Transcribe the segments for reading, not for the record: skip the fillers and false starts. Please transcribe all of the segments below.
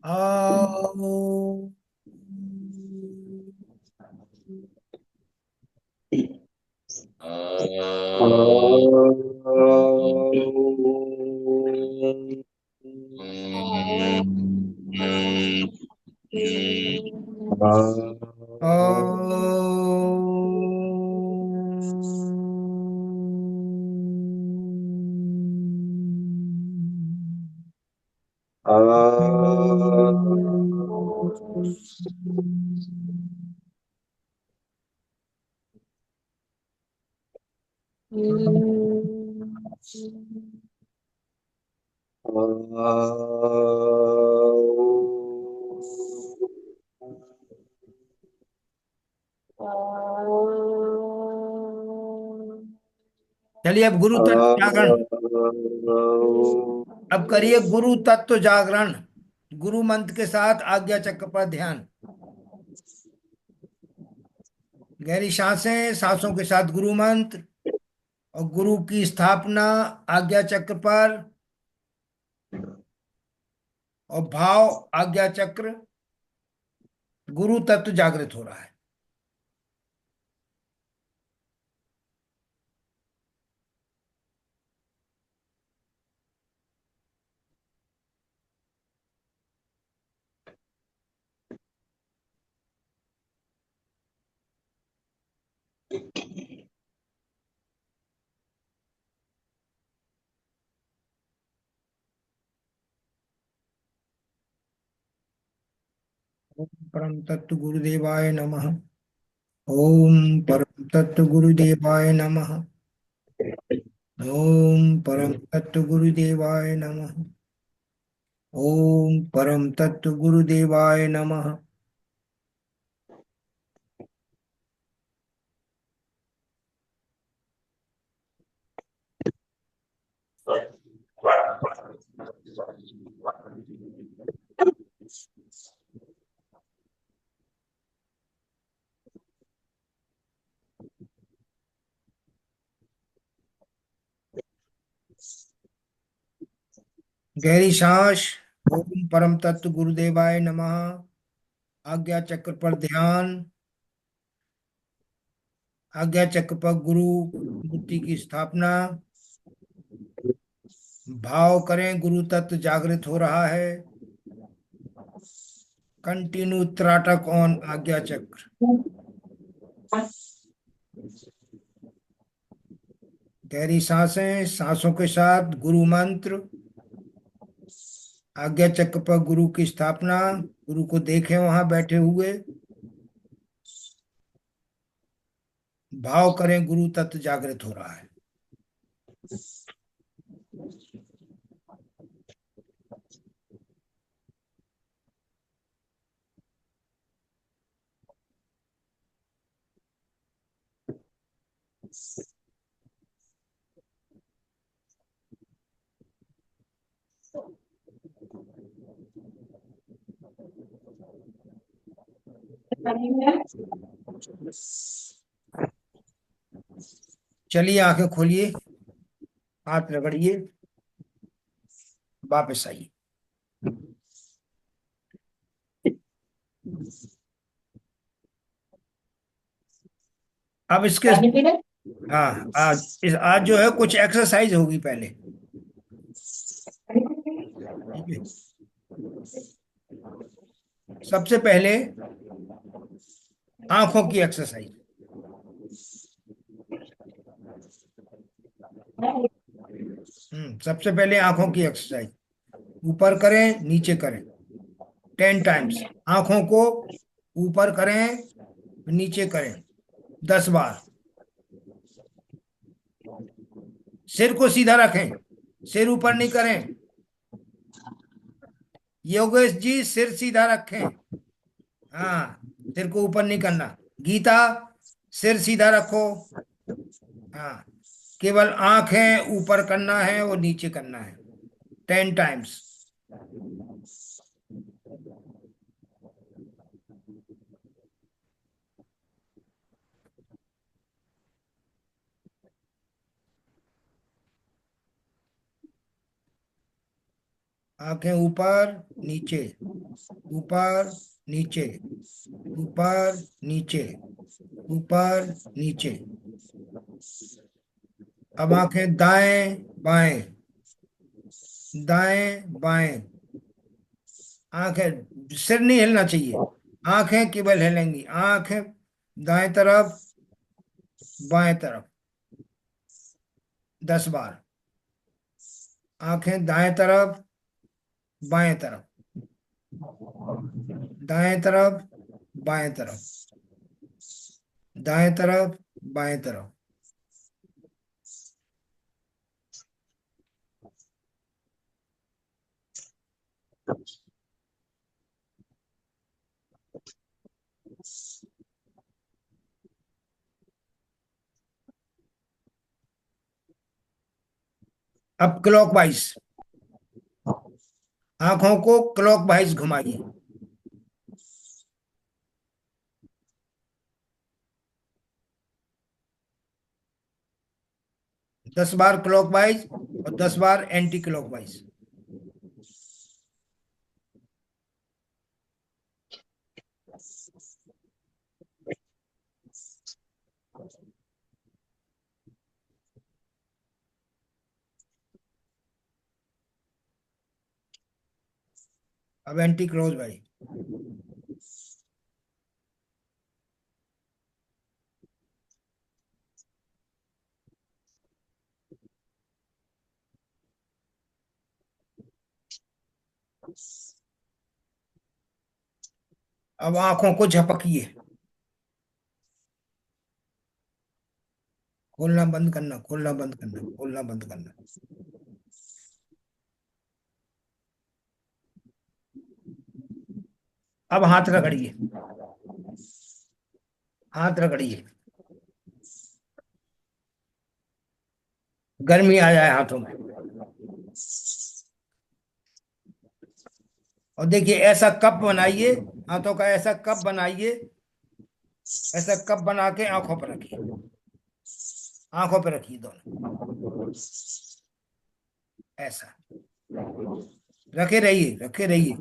आओ। चलिए अब गुरु तत्व जागरण। अब करिए गुरु तत्व जागरण। गुरु मंत्र के साथ आज्ञा चक्र पर ध्यान। गहरी सांसें, सांसों के साथ गुरु मंत्र और गुरु की स्थापना आज्ञा चक्र पर। और भाव आज्ञा चक्र। गुरु तत्व जागृत हो रहा है। ओम परम तत्व गुरुदेवाय नमः। ओम परम तत्व गुरुदेवाय नमः। ओम परम तत्व गुरुदेवाय नमः। ओम परम तत्व गुरुदेवाय नमः। गहरी सांस। ओम परम तत्व गुरुदेवाय नमः। आज्ञा चक्र पर ध्यान। आज्ञा चक्र पर गुरु मूर्ति की स्थापना। भाव करें गुरु तत्व जागृत हो रहा है। कंटिन्यू त्राटक ऑन आज्ञा चक्र। गहरी सांसें, सांसों के साथ गुरु मंत्र। आज्ञा चक्र पर गुरु की स्थापना। गुरु को देखें वहां बैठे हुए। भाव करें गुरु तत्व जागृत हो रहा है। चलिए आंखें खोलिए। हाथ रगड़िए। वापस आइए। अब इसके हाँ, आज जो है कुछ एक्सरसाइज होगी पहले। ठीक है। सबसे पहले आंखों की एक्सरसाइज। सबसे पहले आंखों की एक्सरसाइज। ऊपर करें, नीचे करें। 10 टाइम्स। आंखों को ऊपर करें, नीचे करें 10 बार। सिर को सीधा रखें। सिर ऊपर नहीं करें। योगेश जी सिर सीधा रखें। हाँ, सिर को ऊपर नहीं करना। गीता, सिर सीधा रखो। हाँ, केवल आंखें ऊपर करना है और नीचे करना है। 10 टाइम्स। आंखें ऊपर नीचे, ऊपर नीचे, ऊपर नीचे, ऊपर नीचे। अब आंखें दाएं बाएं, दाएं बाएं। आंखें, सिर नहीं हिलना चाहिए, आंखें केवल हिलेंगी। आंखें दाएं तरफ बाएं तरफ 10 बार। आंखें दाएं तरफ बाएं तरफ, दाएं तरफ बाएं तरफ, दाएं तरफ बाएं तरफ। अब क्लॉकवाइज, आंखों को क्लॉकवाइज घुमाइए। 10 बार क्लॉकवाइज और 10 बार एंटी क्लॉकवाइज। अब एंटी क्लॉकवाइज। अब आंखों को झपकिए, खोलना बंद करना, खोलना बंद करना, खोलना बंद करना। अब हाथ रगड़िए, हाथ रगड़िए, गर्मी आ जाए हाथों में। और देखिए, ऐसा कप बनाइए, हाथों का ऐसा कप बनाइए, ऐसा कप बना के आंखों पर रखिए, आंखों पर रखिए दोनों, ऐसा रखे रहिए, रखे रहिए।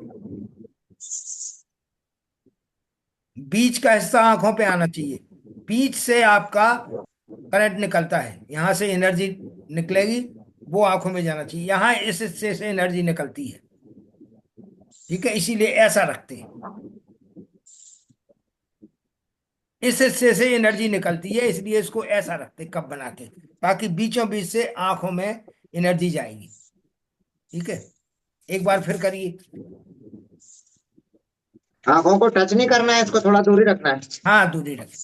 बीच का हिस्सा आंखों पे आना चाहिए। बीच से आपका करंट निकलता है, यहां से एनर्जी निकलेगी, वो आंखों में जाना चाहिए। यहाँ इस हिस्से से एनर्जी निकलती है, ठीक है, इसीलिए ऐसा रखते हैं। इस हिस्से से एनर्जी निकलती है, इसलिए इसको ऐसा रखते हैं कप बना के, ताकि बीचों बीच से आंखों में एनर्जी जाएगी। ठीक है, एक बार फिर करिए। आंखों को टच नहीं करना है, इसको थोड़ा दूरी रखना है। हाँ, दूरी रखें।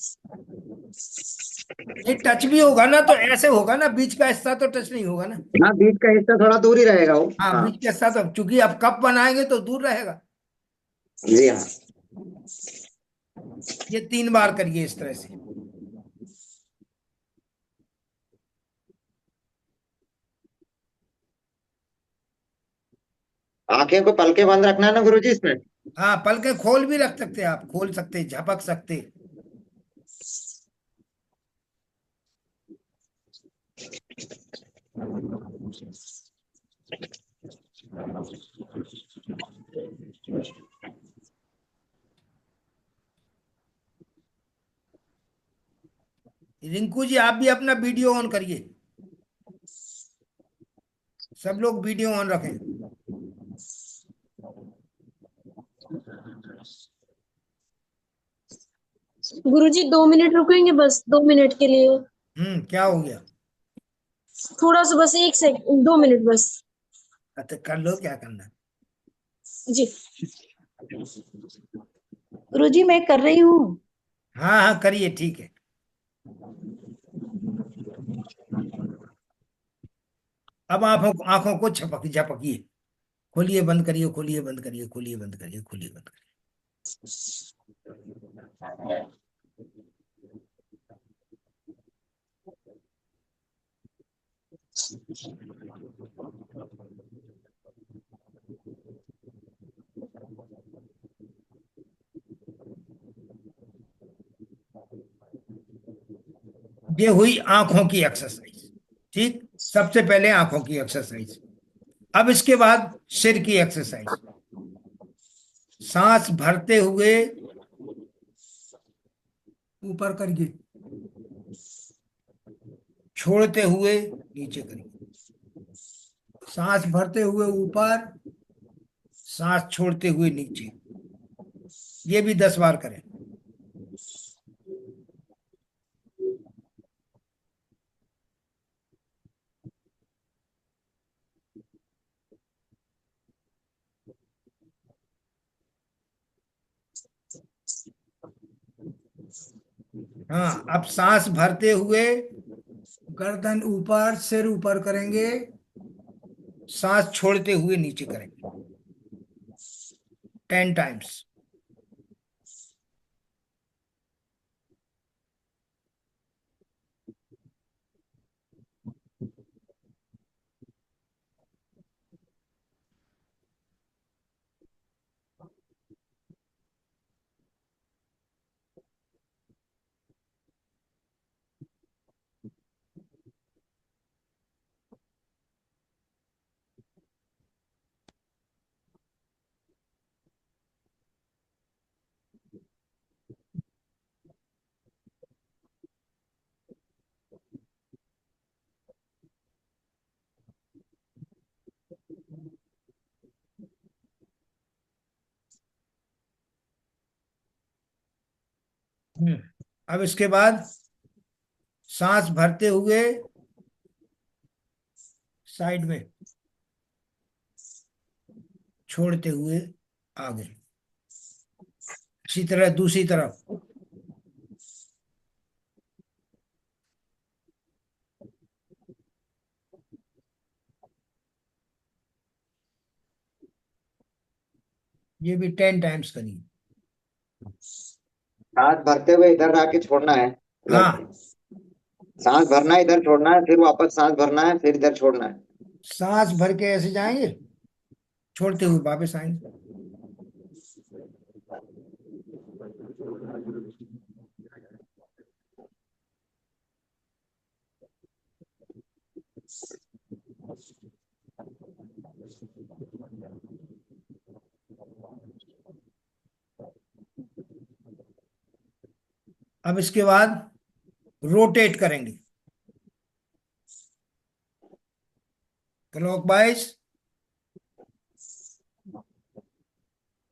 ये टच भी होगा ना तो ऐसे होगा ना, बीच का हिस्सा तो टच नहीं होगा ना। हाँ, बीच का हिस्सा थोड़ा दूरी रहेगा वो। हाँ, हाँ। बीच का हिस्सा तो, चूंकि अब कप बनाएंगे तो दूर रहेगा। जी हाँ। ये 3 बार करिए इस तरह से। आंखें को पलके बंद रखना है ना गुरुजी इसमें। हाँ, पलके खोल भी रख सकते हैं आप, खोल सकते, झपक सकते। रिंकू जी, आप भी अपना वीडियो ऑन करिए, सब लोग वीडियो ऑन रखें। गुरुजी 2 मिनट रुकेंगे, बस 2 मिनट के लिए। क्या हो गया? थोड़ा सा, बस 1 सेकंड, 2 मिनट बस। अच्छा, कर लो, क्या करना है। जी। गुरुजी मैं कर रही हूँ। हाँ हाँ, करिए, ठीक है। अब आंखों आंखों को झपक झपकिए, खोलिए बंद करिए, खोलिए बंद करिए, खोलिए बंद करिए, खोलिए बंद करिए। ये हुई आंखों की एक्सरसाइज। ठीक, सबसे पहले आंखों की एक्सरसाइज। अब इसके बाद सिर की एक्सरसाइज। सांस भरते हुए ऊपर करिए, छोड़ते हुए नीचे करिए। सांस भरते हुए ऊपर, सांस छोड़ते हुए नीचे। ये भी 10 बार करें। हाँ, अब सांस भरते हुए गर्दन ऊपर, सिर ऊपर करेंगे, सांस छोड़ते हुए नीचे करेंगे 10 टाइम्स। अब इसके बाद सांस भरते हुए साइड में, छोड़ते हुए आगे। इसी तरह दूसरी तरफ। ये भी 10 टाइम्स करिए। सांस भरते हुए इधर आके छोड़ना है, हाँ, मतलब सांस भरना है, इधर छोड़ना है, फिर वापस सांस भरना है, फिर इधर छोड़ना है। सांस भर के ऐसे जाएंगे, छोड़ते हुए वापस आएंगे। अब इसके बाद रोटेट करेंगे क्लॉकवाइज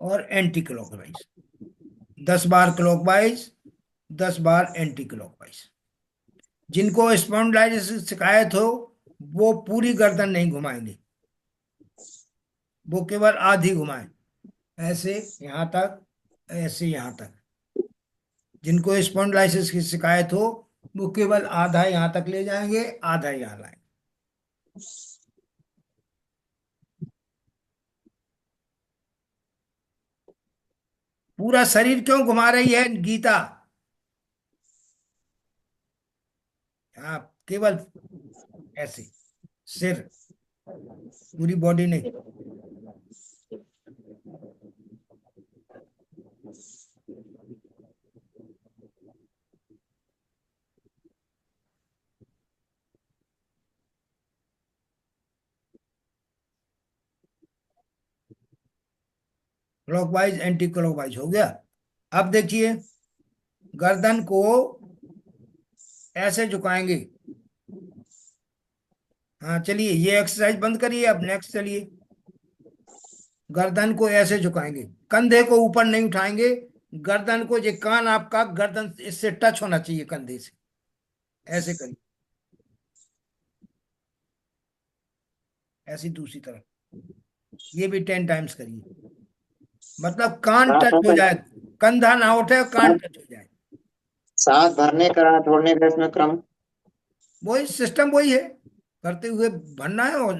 और एंटी क्लॉकवाइज। 10 बार क्लॉकवाइज, 10 बार एंटी क्लॉकवाइज। जिनको स्पॉन्डिलाइटिस की शिकायत हो वो पूरी गर्दन नहीं घुमाएंगे, वो केवल आधी घुमाएं। ऐसे यहां तक, ऐसे यहां तक। जिनको स्पॉन्डिलाइटिस की शिकायत हो वो केवल आधा यहां तक ले जाएंगे, आधा यहां लाएंगे। पूरा शरीर क्यों घुमा रही है गीता? हाँ, केवल ऐसे, सिर, पूरी बॉडी नहीं। क्लॉकवाइज एंटी क्लॉकवाइज हो गया। अब देखिए, गर्दन को ऐसे झुकाएंगे। हाँ चलिए, ये एक्सरसाइज बंद करिए, अब नेक्स्ट चलिए। गर्दन को ऐसे झुकाएंगे, कंधे को ऊपर नहीं उठाएंगे। गर्दन को, ये कान आपका गर्दन इससे टच होना चाहिए कंधे से। ऐसे करिए, ऐसी दूसरी तरफ। ये भी 10 टाइम्स करिए। मतलब कान सांस टच हो जाए, कंधा ना उठे, कान टच हो जाए। सांस भरने का छोड़ने का इसमें क्रम। वही सिस्टम वही है, करते हुए भरना है और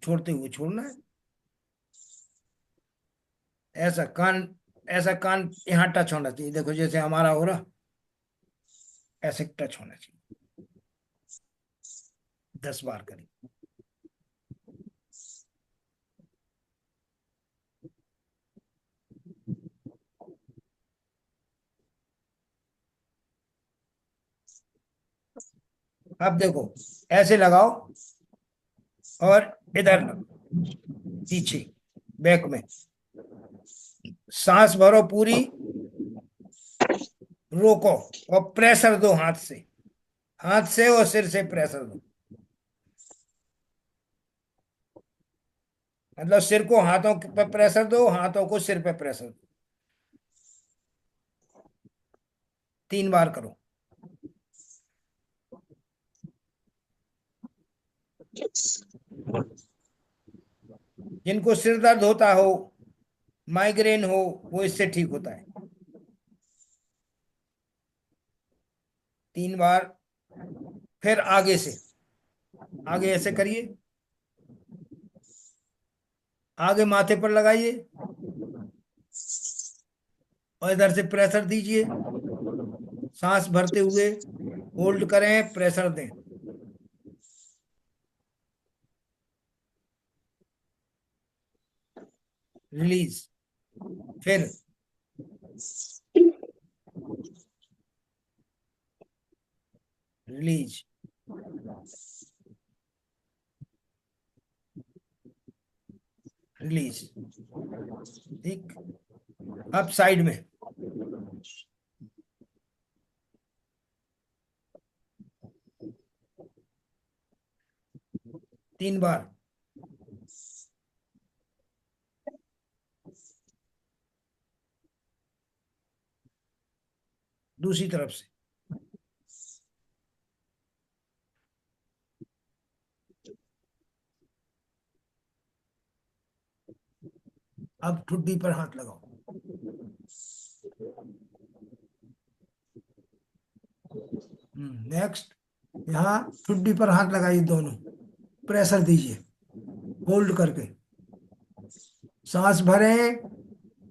छोड़ते हुए छोड़ना है। ऐसा कान, ऐसा कान यहाँ टच होना चाहिए, देखो जैसे हमारा हो रहा, ऐसे टच होना चाहिए। 10 बार करें। अब देखो, ऐसे लगाओ और इधर लगाओ। पीछे, बैक में। सांस भरो पूरी, रोको और प्रेशर दो हाथ से, हाथ से और सिर से प्रेशर दो। मतलब सिर को हाथों पे प्रेशर दो, हाथों को सिर पे प्रेशर दो। 3 बार करो। जिनको सिर दर्द होता हो, माइग्रेन हो, वो इससे ठीक होता है। 3 बार। फिर आगे से, आगे ऐसे करिए, आगे माथे पर लगाइए और इधर से प्रेशर दीजिए। सांस भरते हुए होल्ड करें, प्रेशर दें। रिलीज। फिर रिलीज। रिलीज। ठीक। अब साइड में। तीन बार। दूसरी तरफ से। अब ठुड्डी पर हाथ लगाओ। नेक्स्ट। यहाँ ठुड्डी पर हाथ लगाइए दोनों, प्रेशर दीजिए होल्ड करके। सांस भरें,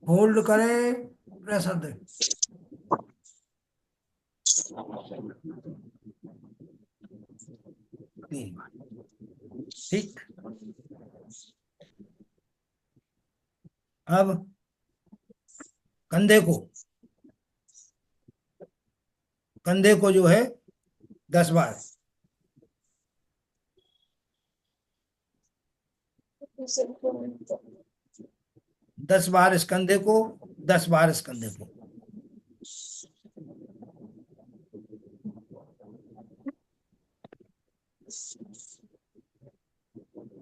होल्ड करें, प्रेशर दें। 3 बार। ठीक। अब कंधे को, कंधे को जो है 10 बार। 10 बार इस कंधे को, 10 बार इस कंधे को।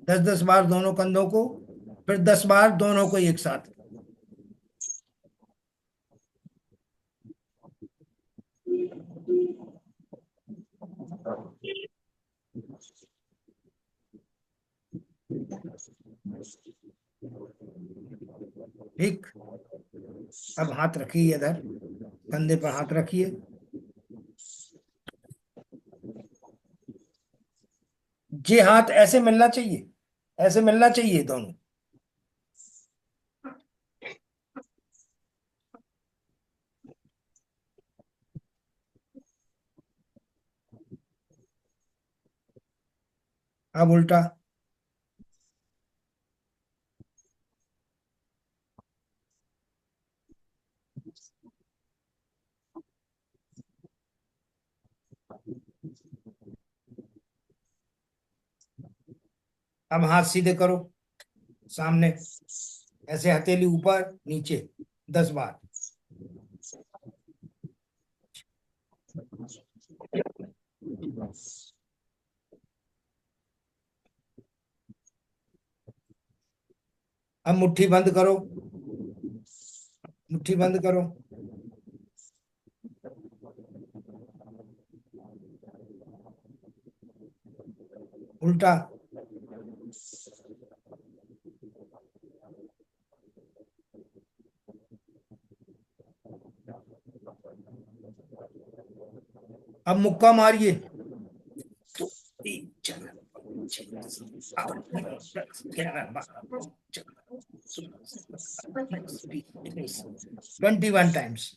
10-10 बार दोनों कंधों को, फिर 10 बार दोनों को एक साथ। ठीक। अब हाथ रखिए इधर, कंधे पर हाथ रखिए। ये हाथ ऐसे मिलना चाहिए, ऐसे मिलना चाहिए दोनों। अब उल्टा। अब हाथ सीधे करो सामने, ऐसे हथेली ऊपर नीचे, 10 बार। अब मुट्ठी बंद करो, मुट्ठी बंद करो। उल्टा। अब मुक्का मारिए। 21 टाइम्स।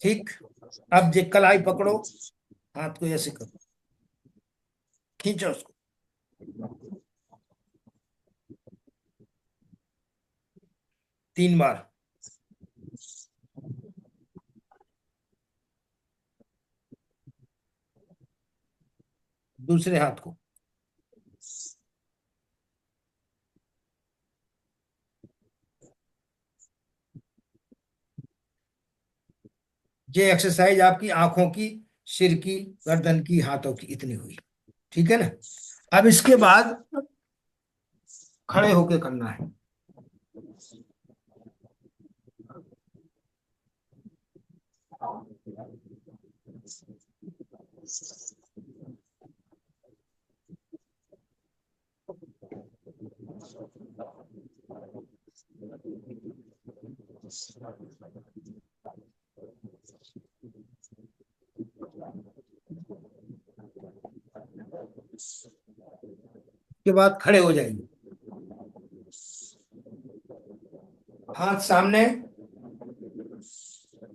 ठीक। अब जे कलाई पकड़ो, हाथ को ऐसे करो, खींचो उसको। 3 बार। दूसरे हाथ को। ये एक्सरसाइज आपकी आंखों की, सिर की, गर्दन की, हाथों की इतनी हुई। ठीक है ना। अब इसके बाद खड़े होके करना है। के बाद खड़े हो जाएंगे, हाथ सामने,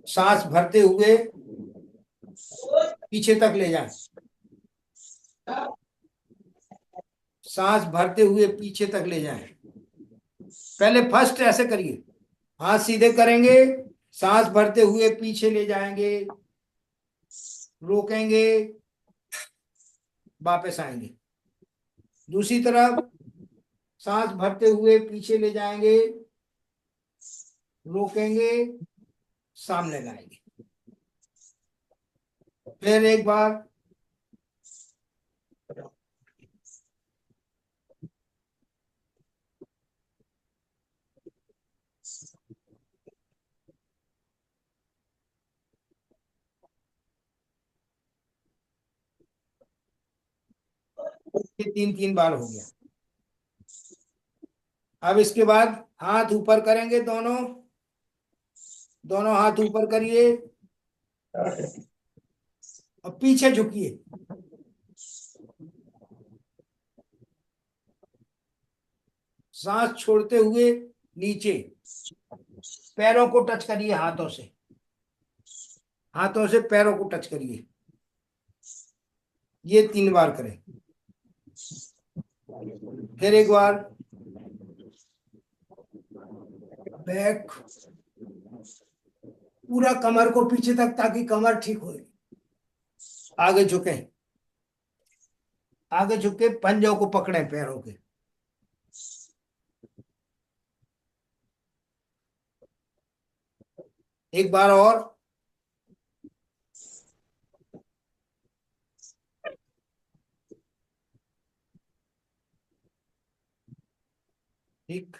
सांस भरते हुए पीछे तक ले जाएं। सांस भरते हुए पीछे तक ले जाएं। पहले फर्स्ट ऐसे करिए, हाथ सीधे करेंगे, सांस भरते हुए पीछे ले जाएंगे, रोकेंगे, वापस आएंगे। दूसरी तरफ सांस भरते हुए पीछे ले जाएंगे, रोकेंगे, सामने लाएंगे। फिर एक बार, ये 3 3 बार हो गया। अब इसके बाद हाथ ऊपर करेंगे, दोनों दोनों हाथ ऊपर करिए और पीछे झुकिए। सांस छोड़ते हुए नीचे, पैरों को टच करिए, हाथों से, हाथों से पैरों को टच करिए। ये 3 बार करें। फिर एक बार बैक, पूरा कमर को पीछे तक, ताकि कमर ठीक हो। आगे झुके, आगे झुके, पंजों को पकड़े पैरों के। एक बार और, ठीक।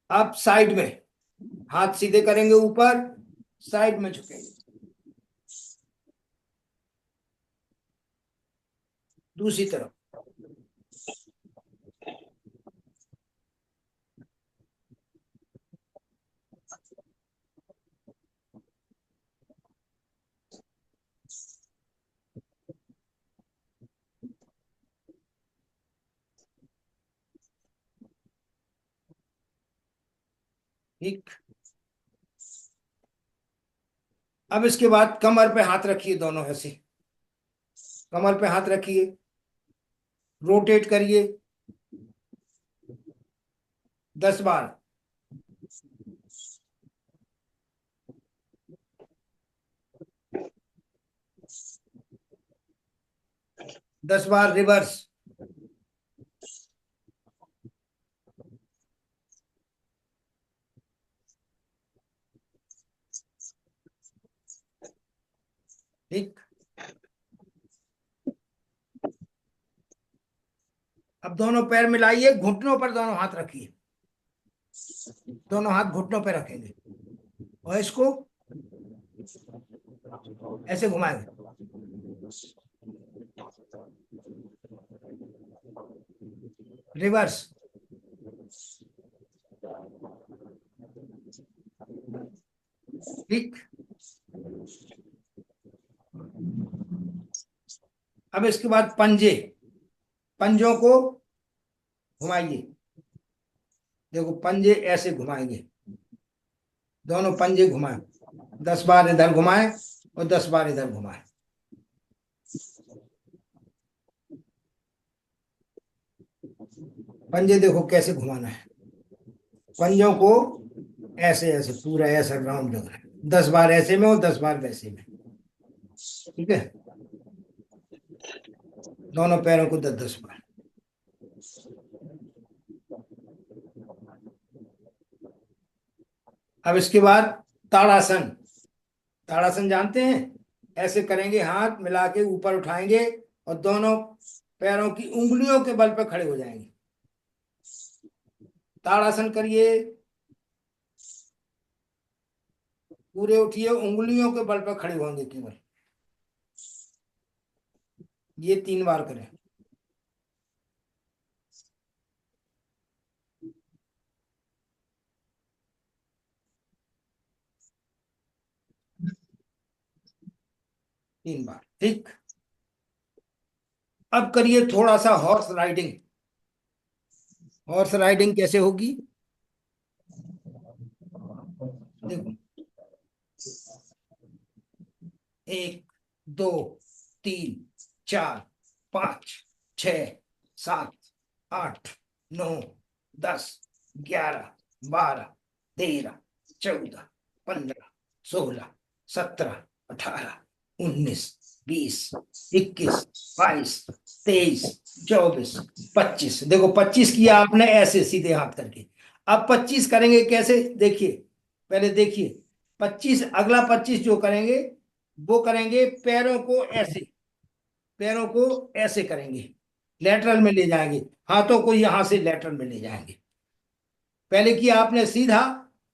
अब साइड में हाथ सीधे करेंगे, ऊपर, साइड में झुकेंगे। दूसरी तरफ, ठीक। अब इसके बाद कमर पे हाथ रखिए, दोनों ऐसे कमर पे हाथ रखिए, रोटेट करिए 10 बार। दस बार रिवर्स। ठीक। अब दोनों पैर मिलाइए, घुटनों पर दोनों हाथ रखिए, दोनों हाथ घुटनों पे रखेंगे और इसको ऐसे घुमाएंगे। रिवर्स। ठीक। अब इसके बाद पंजे, पंजों को घुमाइए। देखो, पंजे ऐसे घुमाएंगे, दोनों पंजे घुमाए, 10 बार इधर घुमाए और 10 बार इधर घुमाए। पंजे देखो कैसे घुमाना है, पंजों को ऐसे ऐसे पूरा ऐसा राउंड लगना है, 10 बार ऐसे में और 10 बार वैसे में। ठीक है, दोनों पैरों को 10-10 बार। अब इसके बाद ताड़ासन। ताड़ासन जानते हैं? ऐसे करेंगे, हाथ मिला के ऊपर उठाएंगे और दोनों पैरों की उंगलियों के बल पर खड़े हो जाएंगे। ताड़ासन करिए, पूरे उठिए, उंगलियों के बल पर खड़े होंगे केवल। ये 3 बार करें। तीन बार, ठीक। अब करिए थोड़ा सा हॉर्स राइडिंग। हॉर्स राइडिंग कैसे होगी? देखो, 1 2 3 4 5 6 7 8 9 10 11 12 13 14 15 16 17 18 19 20 21 22 23 24 25। देखो 25 किया आपने ऐसे सीधे हाथ करके। अब 25 करेंगे कैसे, देखिए, पहले देखिए। 25, अगला 25 जो करेंगे वो करेंगे पैरों को ऐसे, पैरों को ऐसे करेंगे, लेटरल में ले जाएंगे, हाथों को यहां से लेटरल में ले जाएंगे। पहले किया आपने सीधा,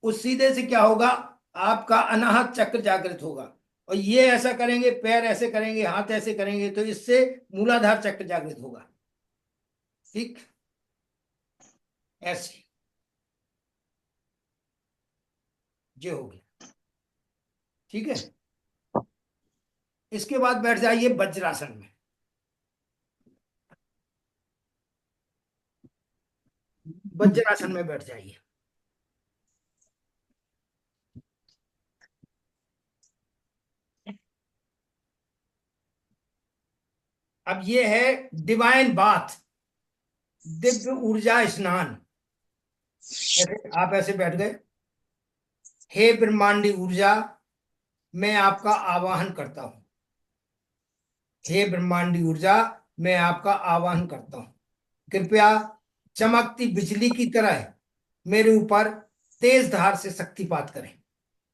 उस सीधे से क्या होगा, आपका अनाहत चक्र जागृत होगा। और ये ऐसा करेंगे, पैर ऐसे करेंगे, हाथ ऐसे करेंगे, तो इससे मूलाधार चक्र जागृत होगा। ठीक, ऐसे ये हो गया। ठीक है, इसके बाद बैठ जाइए वज्रासन में। वज्रासन में बैठ जाइए। अब ये है डिवाइन बाथ, दिव्य ऊर्जा स्नान। ऐसे आप ऐसे बैठ गए। हे ब्रह्मांडी ऊर्जा, मैं आपका आवाहन करता हूं। हे ब्रह्मांडी ऊर्जा, मैं आपका आवाहन करता हूं, कृपया चमकती बिजली की तरह मेरे ऊपर तेज धार से शक्तिपात करें।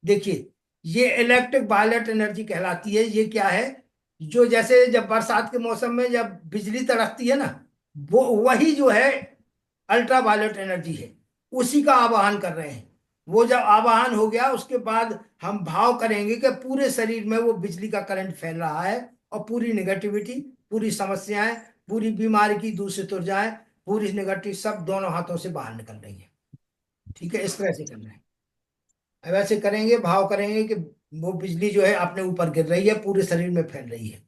देखिए, ये इलेक्ट्रिक वायलेट एनर्जी कहलाती है। ये क्या है, जो जैसे जब बरसात के मौसम में जब बिजली तड़कती है ना, वो वही जो है अल्ट्रा वायलेट एनर्जी है, उसी का आवाहन कर रहे हैं। वो जब आवाहन हो गया उसके बाद हम भाव करेंगे कि पूरे शरीर में वो बिजली का करंट फैल रहा है और पूरी नेगेटिविटी, पूरी समस्याएं, पूरी बीमारी की दूषित ऊर्जाएं, पूरी नेगेटिव सब दोनों हाथों से बाहर निकल रही है। ठीक है, इस तरह से करना है। अब ऐसे करेंगे, भाव करेंगे कि वो बिजली जो है अपने ऊपर गिर रही है, पूरे शरीर में फैल रही है,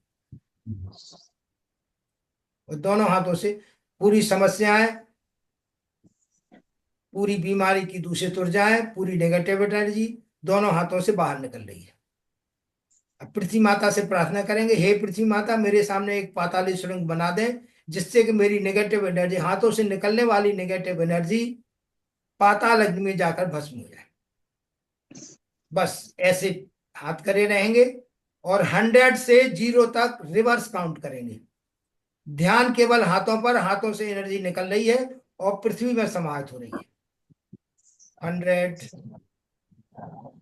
और दोनों हाथों से पूरी समस्याएं, पूरी बीमारी की दूषित ऊर्जाएं, पूरी नेगेटिव एनर्जी दोनों हाथों से बाहर निकल रही है। अब पृथ्वी माता से प्रार्थना करेंगे, हे पृथ्वी माता, मेरे सामने एक पाताली सुरंग बना दें, जिससे कि मेरी नेगेटिव एनर्जी, हाथों से निकलने वाली नेगेटिव एनर्जी पाताल अग्नि में जाकर भस्म हो जाए। बस ऐसे हाथ करे रहेंगे और 100 से 0 तक रिवर्स काउंट करेंगे। ध्यान केवल हाथों पर, हाथों से एनर्जी निकल रही है और पृथ्वी में समाहित हो रही है। 100,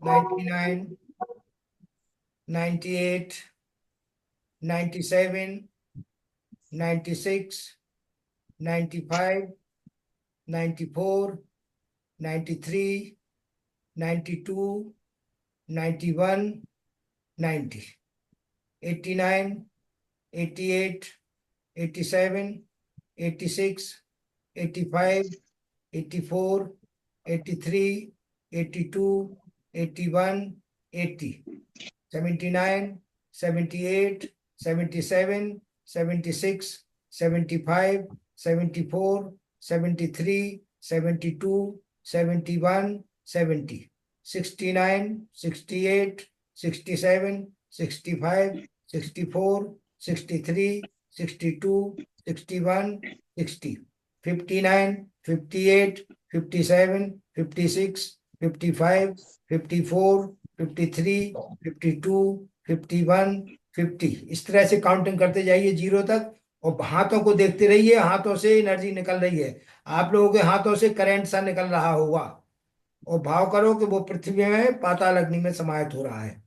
99, 98, 97, 96, 95, 94, 93, 92, 91, 90, 89, 88, 87, 86, 85, 84, 83, 82, 81, 80, 79, 78, 77, 76, 75, 74, 73, 72, 71, 70, 69, 68, 67, 65, 64, 63, 62, 61, 60, 59, 58, 57, 56, 55, 54, 53, 52, 51, 50। इस तरह से काउंटिंग करते जाइए 0 तक, और हाथों को देखते रहिए, हाथों से एनर्जी निकल रही है, आप लोगों के हाथों से करंट सा निकल रहा होगा, और भाव करो कि वो पृथ्वी में पाताल अग्नि में समाहित हो रहा है।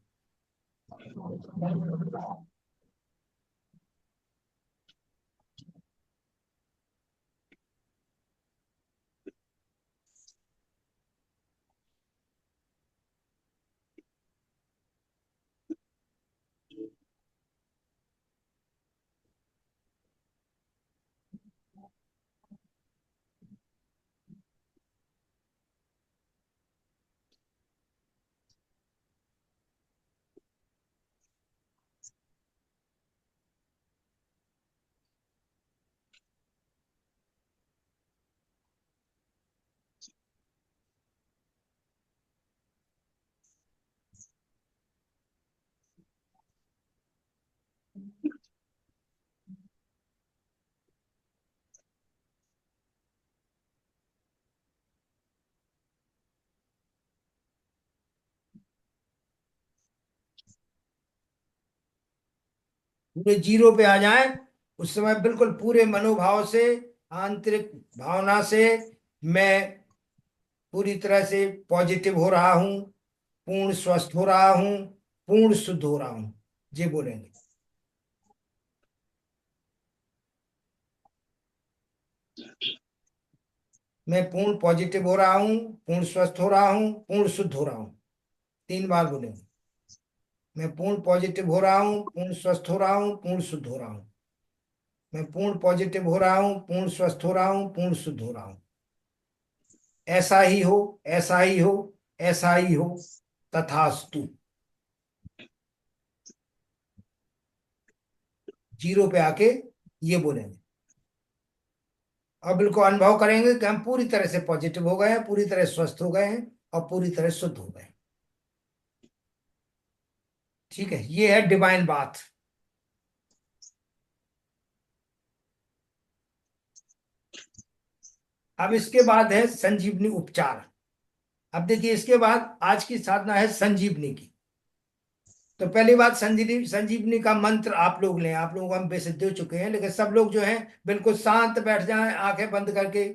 पूरे 0 पे आ जाएं, उस समय बिल्कुल पूरे मनोभाव से, आंतरिक भावना से, मैं पूरी तरह से पॉजिटिव हो रहा हूं, पूर्ण स्वस्थ हो रहा हूं, पूर्ण शुद्ध हो रहा हूं, ये बोलेंगे। मैं पूर्ण पॉजिटिव हो रहा हूं, पूर्ण स्वस्थ हो रहा हूं, पूर्ण शुद्ध हो रहा हूं, 3 बार बोलेंगे। मैं पूर्ण पॉजिटिव हो रहा हूं, पूर्ण स्वस्थ हो रहा हूं, पूर्ण शुद्ध हो रहा हूं। मैं पूर्ण पॉजिटिव हो रहा हूं, पूर्ण स्वस्थ हो रहा हूं, पूर्ण शुद्ध हो रहा हूं। ऐसा ही हो, ऐसा ही हो, ऐसा ही हो, तथास्तु। 0 पे आके ये बोलेंगे, और बिल्कुल अनुभव करेंगे कि हम पूरी तरह से पॉजिटिव हो गए हैं, पूरी तरह स्वस्थ हो गए हैं, और पूरी तरह शुद्ध हो गए हैं। ठीक है, ये है डिवाइन बात। अब इसके बाद है संजीवनी उपचार। अब देखिए, इसके बाद आज की साधना है संजीवनी की। तो पहली बात, संजीवनी संजीवनी का मंत्र आप लोग लें। आप लोग हम वैसे दे चुके हैं, लेकिन सब लोग जो हैं बिल्कुल शांत बैठ जाएं, आंखें बंद करके।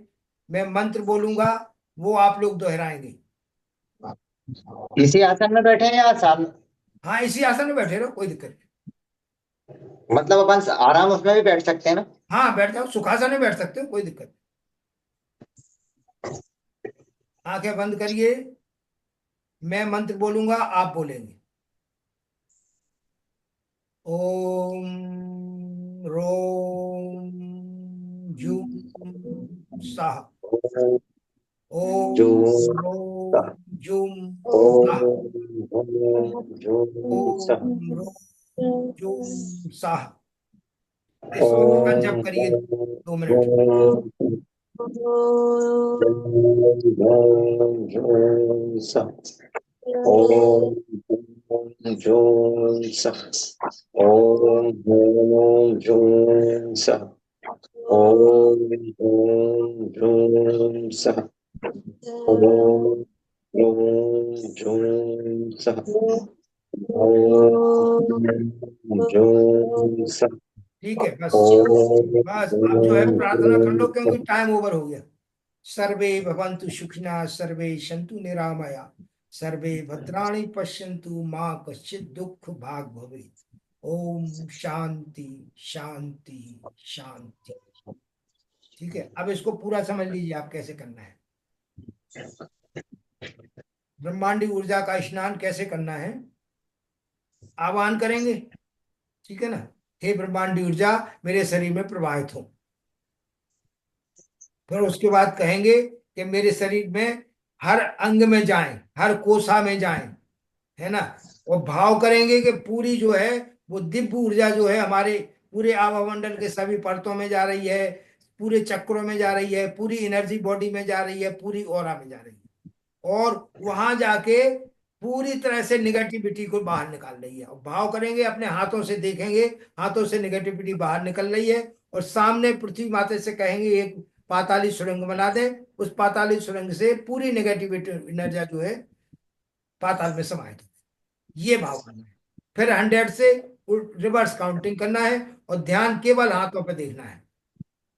मैं मंत्र बोलूंगा, वो आप लोग दोहराएंगे। इसी आसन में बैठे हैं या सामने? हाँ, इसी आसन में बैठे रहो, कोई दिक्कत नहीं। मतलब अपन आराम उसमें भी बैठ सकते हैं ना? हाँ, बैठ जाओ, सुखासन में बैठ सकते हो, कोई दिक्कत नहीं। आंखें बंद करिए, मैं मंत्र बोलूंगा, आप बोलेंगे। ओम रोम जूम साह। जो ओम रोम जूम साह। ओम रोम जूम साह। इस मंत्र का जप करिए 2 मिनट। ओम जों सः। ओम ओम जों सः। ओम ओम जों सः। ओम ओम जों सः। ओम जों सः। ठीक है, बस। ओम बस अब जो है प्रार्थना कर लो, जों क्योंकि सः। टाइम ओवर हो गया। सर्वे भवन्तु सुखिनः, सर्वे सन्तु निरामया, सर्वे भद्राणि पश्यन्तु, माँ कश्चित् दुःख भाग् भवेत्। ओम शांति शांति शांति। ठीक है, अब इसको पूरा समझ लीजिए आप कैसे करना है। ब्रह्मांडी ऊर्जा का स्नान कैसे करना है, आह्वान करेंगे। ठीक है ना। हे ब्रह्मांडी ऊर्जा, मेरे शरीर में प्रवाहित हो। फिर उसके बाद कहेंगे कि मेरे शरीर में हर अंग में जाएं, हर कोसा में जाएं, है ना। और भाव करेंगे कि पूरी जो है वो दिव्य ऊर्जा जो है हमारे पूरे आवामंडल के सभी परतों में जा रही है, पूरे चक्रों में जा रही है, पूरी एनर्जी बॉडी में जा रही है, पूरी ऑरा में जा रही है, और वहां जाके पूरी तरह से निगेटिविटी को बाहर निकाल रही है। और भाव करेंगे, अपने हाथों से देखेंगे, हाथों से निगेटिविटी बाहर निकल रही है, और सामने पृथ्वी माता से कहेंगे एक पाताली सुरंग बना दे, उस पाताली सुरंग से पूरी नेगेटिविटी एनर्जी जो है पाताल में समाहित हो। ये भाव करना है। फिर 100 से रिवर्स काउंटिंग करना है और ध्यान केवल हाथों पे देखना है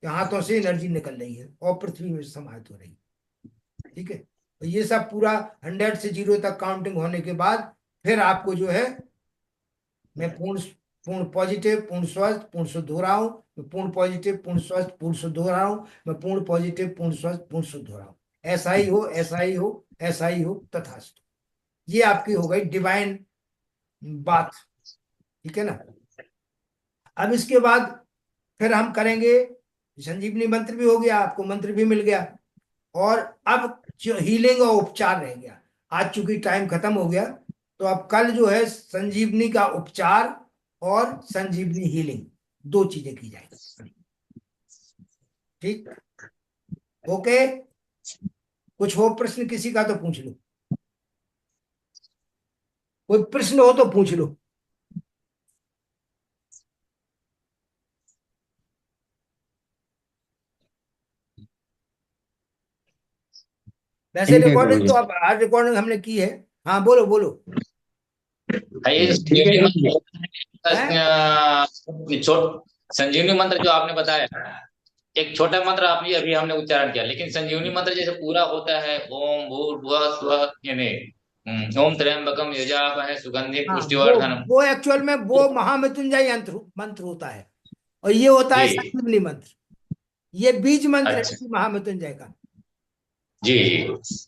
कि हाथों से एनर्जी निकल रही है और पृथ्वी में समाहित हो रही है। ठीक है, तो ये सब पूरा 100 से 0 तक काउंटिंग होने के बाद फिर आपको जो है, मैं पूर्ण पूर्ण पॉजिटिव पूर्ण स्वस्थ पूर्ण शुद्ध हो रहा हूँ, मैं पूर्ण पॉजिटिव पूर्ण स्वस्थ पूर्ण शुद्ध हो रहा हूँ, मैं पूर्ण पॉजिटिव पूर्ण स्वस्थ पूर्ण शुद्ध हो रहा हूँ। ऐसा ही हो, ऐसा ही हो, ऐसा ही हो, तथास्तु। ये आपकी हो गई डिवाइन बात। ठीक है ना। अब इसके बाद फिर हम करेंगे, संजीवनी मंत्र भी हो गया, आपको मंत्र भी मिल गया, और अब जो हीलिंग और उपचार रह गया। आज चूंकि टाइम खत्म हो गया, तो अब कल जो है संजीवनी का उपचार और संजीवनी हीलिंग 2 चीजें की जाएगी। ठीक, ओके। कुछ हो प्रश्न किसी का तो पूछ लो, कोई प्रश्न हो तो पूछ लो। वैसे ठीक है रिकॉर्डिंग गुरुजी। तो अब आज रिकॉर्डिंग हमने की है। हाँ बोलो बोलो। ये ठीक है संजीवनी गुरुजी। हैं? संजीवनी मंत्र जो आपने बताया, एक छोटा मंत्र आपने अभी हमने उच्चारण किया, लेकिन संजीवनी मंत्र जैसे पूरा होता है ओम भूर्भुवः स्वः, यानी ओम त्र्यंबकम यजामहे सुगंधि हाँ, पुष्टिवर्धनम। वो एक्चुअल में वो महामृत्युंजय यंत्र मंत्र होता है, और ये होता है जी। संजीवनी मंत्र। ये बीज मंत्र है अच्छा। इसी महामृत्युंजय का। जी जी।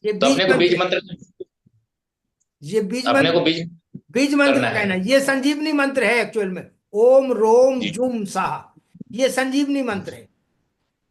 ये तो बीज अपने को मंत्र बीज है। मंत्र, ये बीज अपने मंत्र, को बीज बीज मंत्र करना कहना, है। ये संजीवनी मंत्र है एक्चुअल में। ओम रोम जी जुम साहा, ये संजीवनी मंत्र है।